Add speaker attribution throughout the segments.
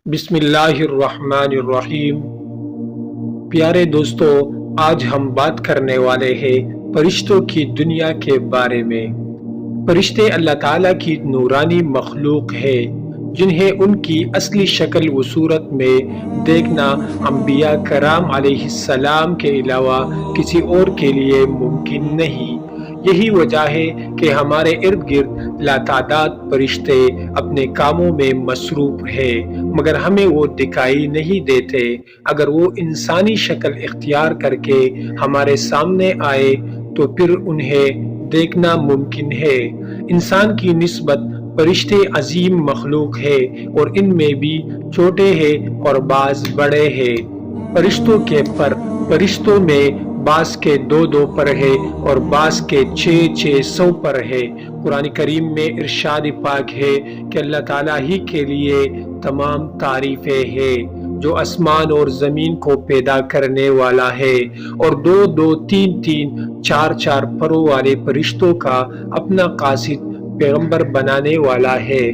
Speaker 1: بسم اللہ الرحمن الرحیم۔ پیارے دوستو، آج ہم بات کرنے والے ہیں فرشتوں کی دنیا کے بارے میں۔ فرشتے اللہ تعالیٰ کی نورانی مخلوق ہے جنہیں ان کی اصلی شکل و صورت میں دیکھنا انبیاء کرام علیہ السلام کے علاوہ کسی اور کے لیے ممکن نہیں۔ یہی وجہ ہے کہ ہمارے ارد گرد لاتعداد فرشتے اپنے کاموں میں مصروف ہیں، مگر ہمیں وہ دکھائی نہیں دیتے۔ اگر وہ انسانی شکل اختیار کر کے ہمارے سامنے آئے تو پھر انہیں دیکھنا ممکن ہے۔ انسان کی نسبت فرشتے عظیم مخلوق ہے اور ان میں بھی چھوٹے ہیں اور بعض بڑے ہیں۔ فرشتوں کے پر، فرشتوں میں بعض کے 2 پر ہے اور بعض کے 600 پر ہے۔ قرآن کریم میں ارشاد پاک ہے کہ اللہ تعالیٰ ہی کے لیے تمام تعریفیں ہیں جو آسمان اور زمین کو پیدا کرنے والا ہے، اور 2 3 4 پروں والے فرشتوں کا اپنا قاصد پیغمبر بنانے والا ہے۔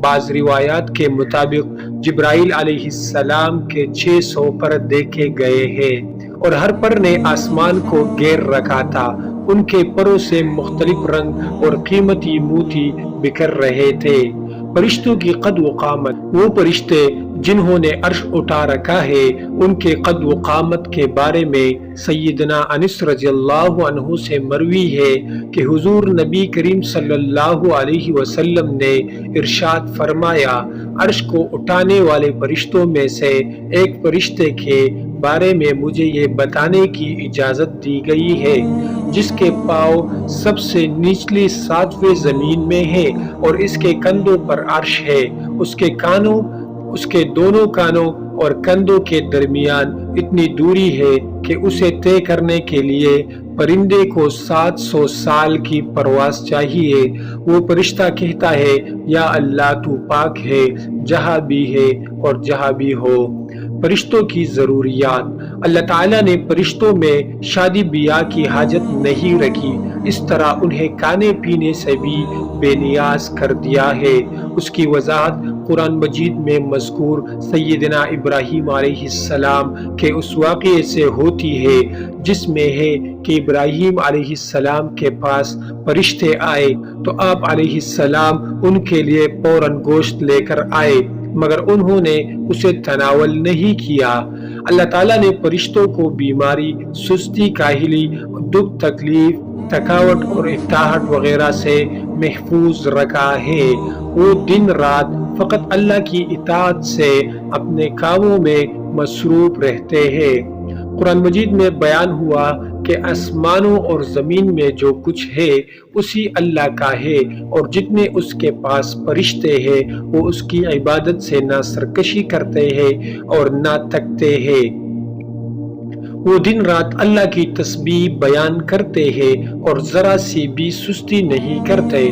Speaker 1: بعض روایات کے مطابق جبرائیل علیہ السلام کے 600 پر دیکھے گئے ہیں، اور ہر پر نے آسمان کو گھیر رکھا تھا۔ ان کے پروں سے مختلف رنگ اور قیمتی موتی بکھر رہے تھے۔ فرشتوں کی قد و قامت، وہ فرشتے جنہوں نے عرش اٹھا رکھا ہے، ان کے قد و قامت کے بارے میں سیدنا انس رضی اللہ عنہ سے مروی ہے کہ حضور نبی کریم صلی اللہ علیہ وسلم نے ارشاد فرمایا، عرش کو اٹھانے والے فرشتوں میں سے ایک فرشتے کے بارے میں مجھے یہ بتانے کی اجازت دی گئی ہے جس کے پاؤں سب سے نچلی 7ویں زمین میں ہے اور اس کے کندھوں پر عرش ہے۔ اس کے دونوں کانوں اور کندھوں کے درمیان اتنی دوری ہے کہ اسے طے کرنے کے لیے پرندے کو 700 سال کی پرواز چاہیے۔ وہ فرشتہ کہتا ہے، یا اللہ تو پاک ہے جہاں بھی ہے اور جہاں بھی ہو۔ فرشتوں کی ضروریات، اللہ تعالیٰ نے فرشتوں میں شادی بیاہ کی حاجت نہیں رکھی، اس طرح انہیں کھانے پینے سے بھی بے نیاز کر دیا ہے۔ اس کی وضاحت قرآن مجید میں مذکور سیدنا ابراہیم علیہ السلام کے اس واقعے سے ہوتی ہے جس میں ہے کہ ابراہیم علیہ السلام کے پاس فرشتے آئے تو آپ علیہ السلام ان کے لیے فوراً گوشت لے کر آئے، مگر انہوں نے اسے تناول نہیں کیا۔ اللہ تعالیٰ نے فرشتوں کو بیماری، سستی، کاہلی، دکھ، تکلیف، تھکاوٹ اور اکتاہٹ وغیرہ سے محفوظ رکھا ہے۔ وہ دن رات فقط اللہ کی اطاعت سے اپنے کاموں میں مصروف رہتے ہیں۔ قرآن مجید میں بیان ہوا کہ آسمانوں اور زمین میں جو کچھ ہے اسی اللہ کا ہے، اور جتنے اس کے پاس فرشتے ہیں وہ اس کی عبادت سے نہ سرکشی کرتے ہیں اور نہ تھکتے ہیں۔ وہ دن رات اللہ کی تسبیح بیان کرتے ہیں اور ذرا سی بھی سستی نہیں کرتے۔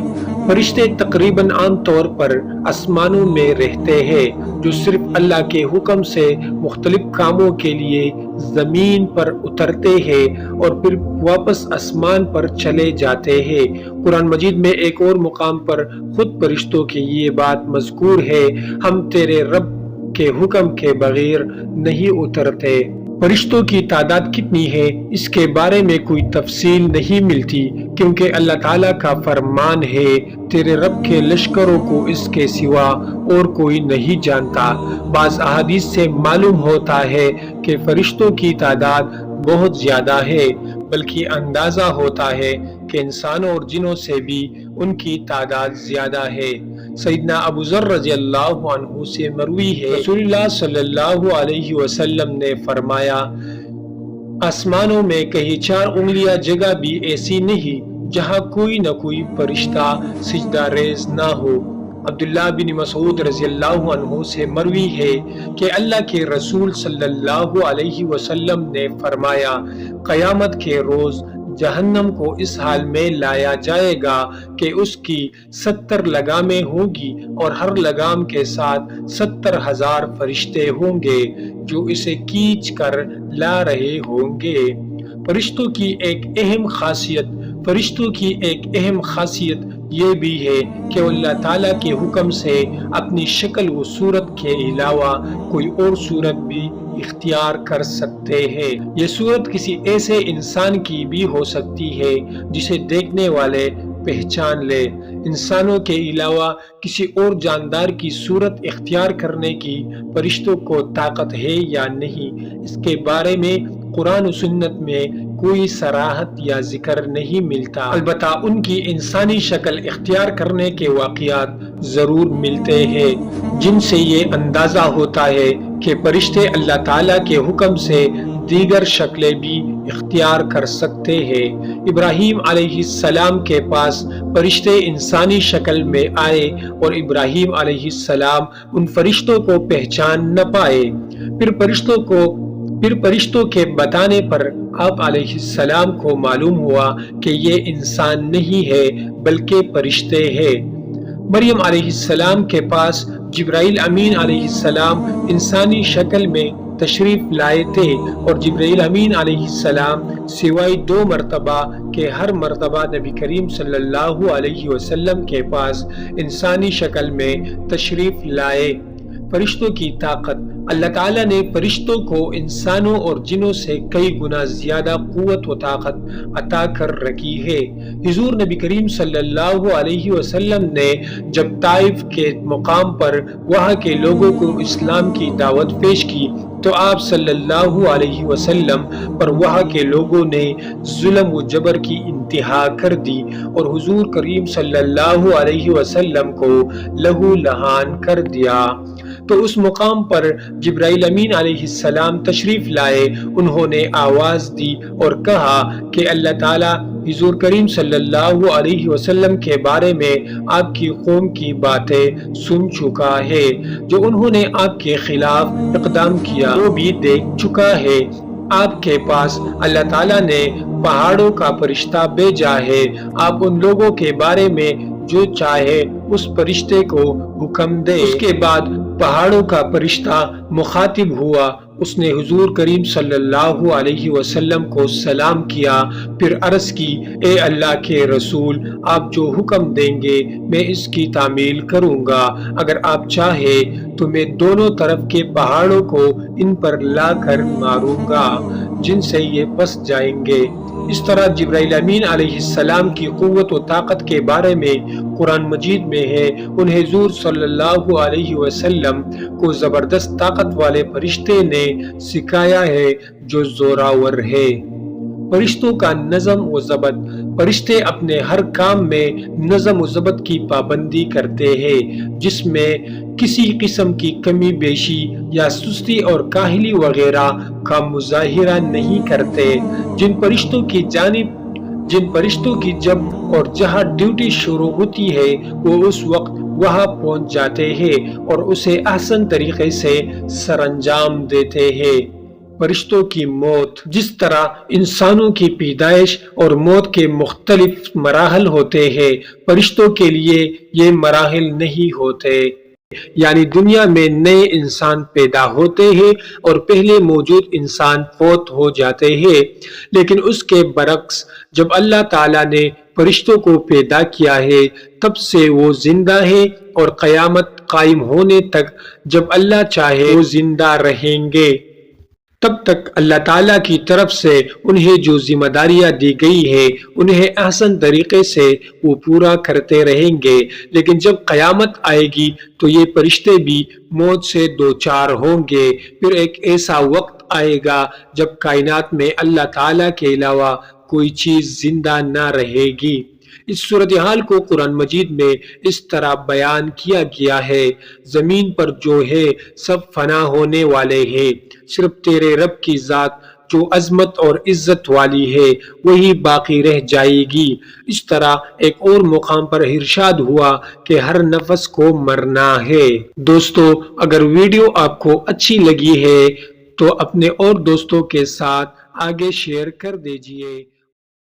Speaker 1: فرشتے تقریباً عام طور پر آسمانوں میں رہتے ہیں جو صرف اللہ کے حکم سے مختلف کاموں کے لیے زمین پر اترتے ہیں اور پھر واپس آسمان پر چلے جاتے ہیں۔ قرآن مجید میں ایک اور مقام پر خود فرشتوں کی یہ بات مذکور ہے، ہم تیرے رب کے حکم کے بغیر نہیں اترتے۔ فرشتوں کی تعداد کتنی ہے اس کے بارے میں کوئی تفصیل نہیں ملتی، کیونکہ اللہ تعالیٰ کا فرمان ہے، تیرے رب کے لشکروں کو اس کے سوا اور کوئی نہیں جانتا۔ بعض احادیث سے معلوم ہوتا ہے کہ فرشتوں کی تعداد بہت زیادہ ہے، بلکہ اندازہ ہوتا ہے کہ انسانوں اور جنوں سے بھی ان کی تعداد زیادہ ہے۔ سیدنا ابو ذر رضی اللہ عنہ سے مروی ہے، رسول اللہ صلی اللہ علیہ وسلم نے فرمایا، آسمانوں میں کہیں 4 انگلیاں جگہ بھی ایسی نہیں جہاں کوئی نہ کوئی فرشتہ سجدہ ریز نہ ہو۔ عبداللہ بن مسعود رضی اللہ عنہ سے مروی ہے کہ اللہ کے رسول صلی اللہ علیہ وسلم نے فرمایا، قیامت کے روز جہنم کو اس حال میں لایا جائے گا کہ اس کی 70 لگامیں ہوں گی اور ہر لگام کے ساتھ 70,000 فرشتے ہوں گے جو اسے کھینچ کر لا رہے ہوں گے۔ فرشتوں کی ایک اہم خاصیت فرشتوں کی ایک اہم خاصیت یہ بھی ہے کہ وہ اللہ تعالیٰ کے حکم سے اپنی شکل و صورت کے علاوہ کوئی اور صورت بھی اختیار کر سکتے ہیں۔ یہ صورت کسی ایسے انسان کی بھی ہو سکتی ہے جسے دیکھنے والے پہچان لے۔ انسانوں کے علاوہ کسی اور جاندار کی صورت اختیار کرنے کی فرشتوں کو طاقت ہے یا نہیں، اس کے بارے میں قرآن و سنت میں کوئی صراحت یا ذکر نہیں ملتا۔ البتہ ان کی انسانی شکل اختیار کرنے کے واقعات ضرور ملتے ہیں، جن سے یہ اندازہ ہوتا ہے کہ فرشتے اللہ تعالیٰ کے حکم سے دیگر شکلیں بھی اختیار کر سکتے ہیں۔ ابراہیم علیہ السلام کے پاس فرشتے انسانی شکل میں آئے اور ابراہیم علیہ السلام ان فرشتوں کو پہچان نہ پائے۔ پھر فرشتوں کے بتانے پر آپ علیہ السلام کو معلوم ہوا کہ یہ انسان نہیں ہے بلکہ فرشتے ہیں۔ مریم علیہ السلام کے پاس جبرائیل امین علیہ السلام انسانی شکل میں تشریف لائے تھے، اور جبرائیل امین علیہ السلام سوائے 2 مرتبہ کے ہر مرتبہ نبی کریم صلی اللہ علیہ وسلم کے پاس انسانی شکل میں تشریف لائے۔ فرشتوں کی طاقت: اللہ تعالیٰ نے فرشتوں کو انسانوں اور جنوں سے کئی گنا زیادہ قوت و طاقت عطا کر رکھی ہے۔ حضور نبی کریم صلی اللہ علیہ وسلم نے جب طائف کے مقام پر وہاں کے لوگوں کو اسلام کی دعوت پیش کی تو آپ صلی اللہ علیہ وسلم پر وہاں کے لوگوں نے ظلم و جبر کی انتہا کر دی اور حضور کریم صلی اللہ علیہ وسلم کو لہو لہان کر دیا۔ تو اس مقام پر جبرائیل امین علیہ السلام تشریف لائے۔ انہوں نے آواز دی اور کہا کہ اللہ تعالیٰ حضور کریم صلی اللہ علیہ وسلم کے بارے میں آپ کی قوم کی باتیں سن چکا ہے، جو انہوں نے آپ کے خلاف اقدام کیا وہ بھی دیکھ چکا ہے۔ آپ کے پاس اللہ تعالیٰ نے پہاڑوں کا فرشتہ بھیجا ہے، آپ ان لوگوں کے بارے میں جو چاہے اس فرشتے کو حکم دے۔ اس کے بعد پہاڑوں کا فرشتہ مخاطب ہوا، اس نے حضور کریم صلی اللہ علیہ وسلم کو سلام کیا، پھر عرض کی: اے اللہ کے رسول، آپ جو حکم دیں گے میں اس کی تعمیل کروں گا۔ اگر آپ چاہے تو میں دونوں طرف کے پہاڑوں کو ان پر لا کر ماروں گا جن سے یہ پھنس جائیں گے۔ اس طرح جبرائیل امین علیہ السلام کی قوت و طاقت کے بارے میں قرآن مجید میں ہے۔ انہیں حضور صلی اللہ علیہ وسلم کو زبردست طاقت والے فرشتے نے سکھایا ہے جو زوراور ہے۔ فرشتوں کا نظم و ضبط: فرشتے اپنے ہر کام میں نظم و ضبط کی پابندی کرتے ہیں، جس میں کسی قسم کی کمی بیشی یا سستی اور کاہلی وغیرہ کا مظاہرہ نہیں کرتے۔ جن فرشتوں کی جب اور جہاں ڈیوٹی شروع ہوتی ہے وہ اس وقت وہاں پہنچ جاتے ہیں اور اسے احسن طریقے سے سر انجام دیتے ہیں۔ فرشتوں کی موت: جس طرح انسانوں کی پیدائش اور موت کے مختلف مراحل ہوتے ہیں، فرشتوں کے لیے یہ مراحل نہیں ہوتے۔ یعنی دنیا میں نئے انسان پیدا ہوتے ہیں اور پہلے موجود انسان فوت ہو جاتے ہیں، لیکن اس کے برعکس جب اللہ تعالیٰ نے فرشتوں کو پیدا کیا ہے تب سے وہ زندہ ہیں اور قیامت قائم ہونے تک جب اللہ چاہے وہ زندہ رہیں گے۔ تب تک اللہ تعالیٰ کی طرف سے انہیں جو ذمہ داریاں دی گئی ہے انہیں احسن طریقے سے وہ پورا کرتے رہیں گے، لیکن جب قیامت آئے گی تو یہ فرشتے بھی موت سے دوچار ہوں گے۔ پھر ایک ایسا وقت آئے گا جب کائنات میں اللہ تعالیٰ کے علاوہ کوئی چیز زندہ نہ رہے گی۔ اس صورتحال کو قرآن مجید میں اس طرح بیان کیا گیا ہے: زمین پر جو ہے سب فنا ہونے والے ہیں، صرف تیرے رب کی ذات جو عظمت اور عزت والی ہے وہی باقی رہ جائے گی۔ اس طرح ایک اور مقام پر ارشاد ہوا کہ ہر نفس کو مرنا ہے۔ دوستو، اگر ویڈیو آپ کو اچھی لگی ہے تو اپنے اور دوستوں کے ساتھ آگے شیئر کر دیجئے۔